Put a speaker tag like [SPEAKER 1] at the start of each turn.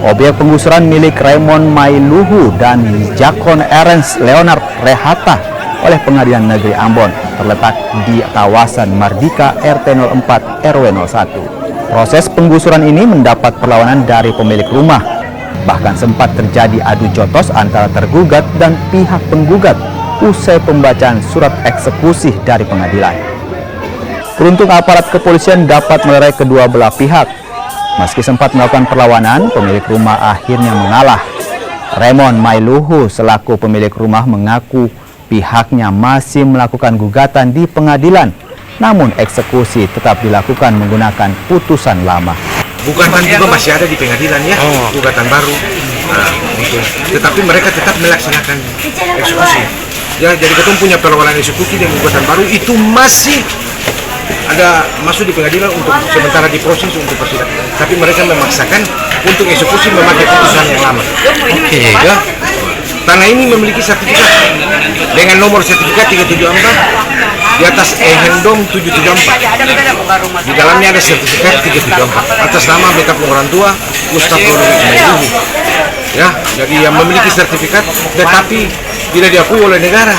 [SPEAKER 1] Objek penggusuran milik Raymond Mailuhu dan Jakon Ernst Leonard Rehata oleh Pengadilan Negeri Ambon terletak di kawasan Mardika RT 04 RW 01. Proses penggusuran ini mendapat perlawanan dari pemilik rumah. Bahkan sempat terjadi adu jotos antara tergugat dan pihak penggugat usai pembacaan surat eksekusi dari pengadilan. Beruntung aparat kepolisian dapat melerai kedua belah pihak. Meski sempat melakukan perlawanan, pemilik rumah akhirnya mengalah. Raymond Mailuhu selaku pemilik rumah mengaku pihaknya masih melakukan gugatan di pengadilan, namun eksekusi tetap dilakukan menggunakan putusan lama.
[SPEAKER 2] Gugatan juga masih ada di pengadilan ya, gugatan baru. Nah, tetapi mereka tetap melaksanakan eksekusi. Ya, jadi kita punya perlawanan eksekusi dan gugatan baru itu masih ada masuk di pengadilan untuk sementara diproses untuk persidangan. Tapi mereka memaksakan untuk eksekusi memakai putusan yang lama. Oke. Ya. Tanah ini memiliki sertifikat dengan nomor sertifikat 374 di atas Ehendom 774. Di dalamnya ada sertifikat 374 atas nama backup orang tua Mustafa Mailuhu. Ya, jadi yang memiliki sertifikat tetapi tidak diakui oleh negara.